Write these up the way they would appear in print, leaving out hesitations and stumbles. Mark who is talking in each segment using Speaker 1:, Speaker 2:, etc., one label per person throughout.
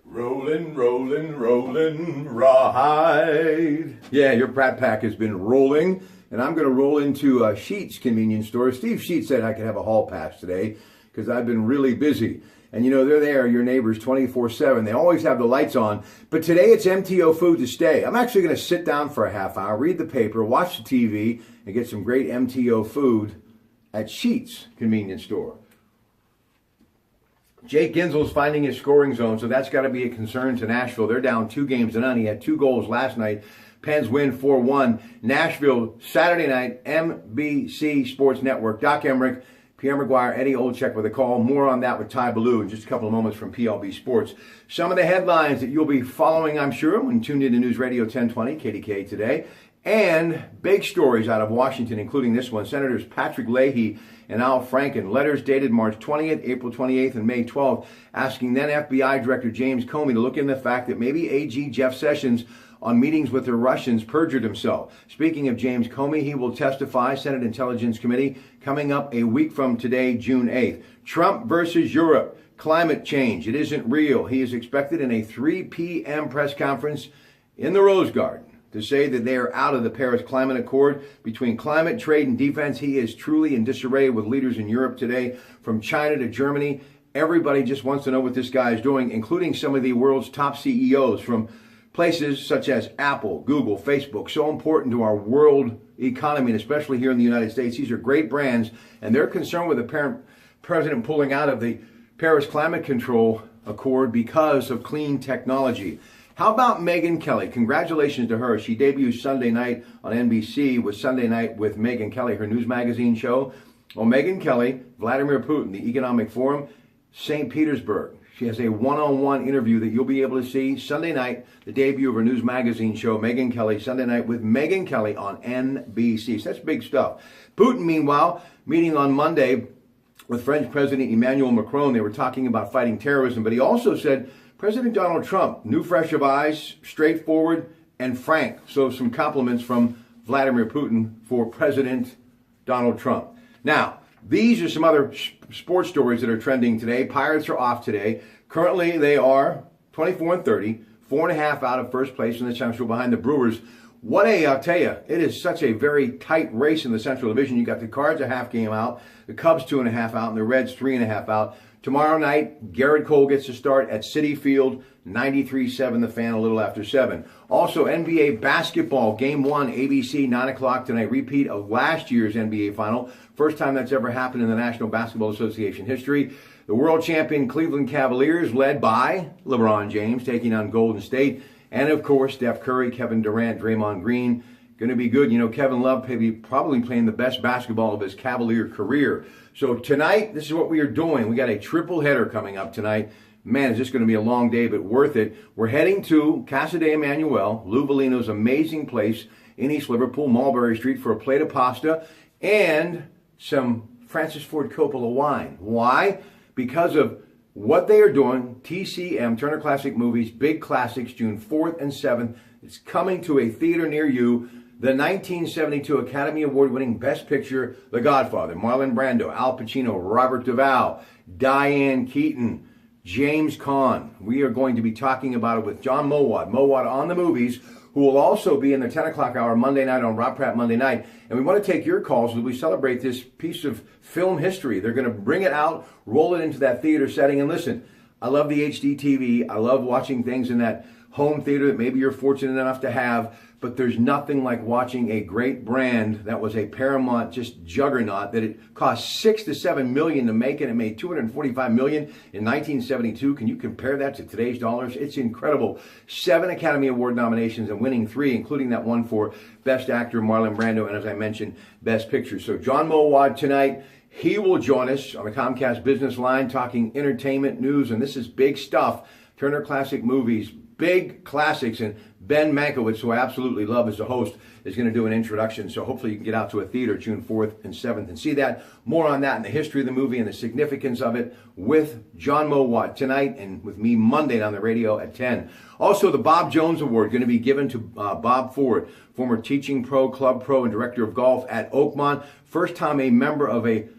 Speaker 1: Rolling, rolling, rolling, rawhide. Yeah, your Pratte pack has been rolling, and I'm going to roll into Sheetz convenience store. Steve Sheetz said I could have a hall pass today because I've been really busy. And you know, they're there, your neighbors 24/7. They always have the lights on. But today it's MTO food to stay. I'm actually going to sit down for a half hour, read the paper, watch the TV, and get some great MTO food at Sheetz convenience store. Jake Ginzel's finding his scoring zone, so that's got to be a concern to Nashville. They're down 2-0. He had 2 goals last night. Pens win 4-1. Nashville, Saturday night, NBC Sports Network. Doc Emmerich, Pierre McGuire, Eddie Olczyk with a call. More on that with Ty Ballou in just a couple of moments from POV Sports. Some of the headlines that you'll be following, I'm sure, when you tuned into News Radio 1020, KDK today. And big stories out of Washington, including this one. Senators Patrick Leahy and Al Franken, letters dated March 20th, April 28th, and May 12th, asking then FBI Director James Comey to look into the fact that maybe AG Jeff Sessions on meetings with the Russians perjured himself. Speaking of James Comey, he will testify, Senate Intelligence Committee, coming up a week from today, June 8th. Trump versus Europe, climate change, it isn't real. He is expected in a 3 p.m. press conference in the Rose Garden to say that they are out of the Paris Climate Accord. Between climate, trade, and defense, he is truly in disarray with leaders in Europe today, from China to Germany. Everybody just wants to know what this guy is doing, including some of the world's top CEOs from places such as Apple, Google, Facebook, so important to our world economy, and especially here in the United States. These are great brands, and they're concerned with the president pulling out of the Paris Climate Control Accord because of clean technology. How about Megyn Kelly? Congratulations to her. She debuts Sunday night on NBC with Sunday Night with Megyn Kelly, her news magazine show. Well, Megyn Kelly, Vladimir Putin, the Economic Forum, St. Petersburg. She has a one-on-one interview that you'll be able to see Sunday night, the debut of her news magazine show, Megyn Kelly, Sunday Night with Megyn Kelly on NBC. So that's big stuff. Putin, meanwhile, meeting on Monday with French President Emmanuel Macron. They were talking about fighting terrorism, but he also said President Donald Trump, new fresh of eyes, straightforward, and frank. So some compliments from Vladimir Putin for President Donald Trump. Now, these are some other sports stories that are trending today. Pirates are off today. Currently, they are 24-30, 4.5 out of first place in the Central behind the Brewers. I'll tell you, it is such a very tight race in the Central Division. You got the Cards a half game out, the Cubs 2.5 out, and the Reds 3.5 out. Tomorrow night, Garrett Cole gets to start at Citi Field, 93-7 the Fan, a little after 7. Also, NBA basketball, Game 1, ABC, 9 o'clock tonight. Repeat of last year's NBA Final. First time that's ever happened in the National Basketball Association history. The world champion Cleveland Cavaliers, led by LeBron James, taking on Golden State. And, of course, Steph Curry, Kevin Durant, Draymond Green. Going to be good. You know, Kevin Love probably playing the best basketball of his Cavalier career. So tonight, this is what we are doing. We got a triple header coming up tonight. Man, is this going to be a long day, but worth it. We're heading to Casa de Emmanuel, Lou Bellino's amazing place in East Liverpool, Mulberry Street, for a plate of pasta and some Francis Ford Coppola wine. Why? Because of what they are doing. TCM, Turner Classic Movies, Big Classics, June 4th and 7th. It's coming to a theater near you. The 1972 Academy Award-winning Best Picture, The Godfather, Marlon Brando, Al Pacino, Robert Duvall, Diane Keaton, James Caan. We are going to be talking about it with John Mowat on the Movies, who will also be in the 10 o'clock hour Monday night on Rob Pratte Monday night. And we want to take your calls as we celebrate this piece of film history. They're going to bring it out, roll it into that theater setting. And listen, I love the HD TV. I love watching things in that home theater that maybe you're fortunate enough to have, but there's nothing like watching a great brand that was a Paramount just juggernaut, that it cost $6 to $7 million to make it. It made $245 million in 1972. Can you compare that to today's dollars? It's incredible. 7 Academy Award nominations and winning 3, including that one for Best Actor, Marlon Brando, and as I mentioned, Best Picture. So John Mowat tonight, he will join us on the Comcast business line talking entertainment news, and this is big stuff. Turner Classic Movies, Big Classics, and Ben Mankiewicz, who I absolutely love as a host, is going to do an introduction. So hopefully you can get out to a theater June 4th and 7th and see that. More on that and the history of the movie and the significance of it with John Mowat tonight, and with me Monday on the radio at 10. Also, the Bob Jones Award going to be given to Bob Ford, former teaching pro, club pro, and director of golf at Oakmont. First time a member of a,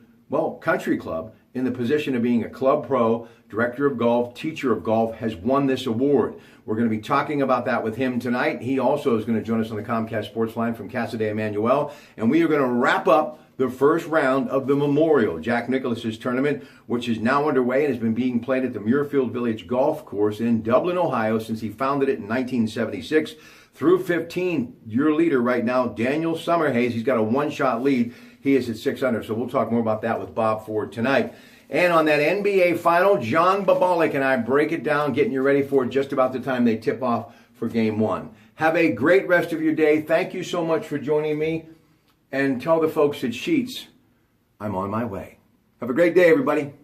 Speaker 1: country club in the position of being a club pro, director of golf, teacher of golf, has won this award. We're going to be talking about that with him tonight. He also is going to join us on the Comcast Sports Line from Casa de Emmanuel, and we are going to wrap up the first round of the Memorial Jack Nicklaus's tournament, which is now underway and has been being played at the Muirfield Village Golf Course in Dublin, Ohio, since he founded it in 1976. Through 15, your leader right now, Daniel Summerhays, he's got a one-shot lead. He is at 6 under, so we'll talk more about that with Bob Ford tonight. And on that NBA final, John Babalik and I break it down, getting you ready for just about the time they tip off for Game 1. Have a great rest of your day. Thank you so much for joining me. And tell the folks at Sheets I'm on my way. Have a great day, everybody.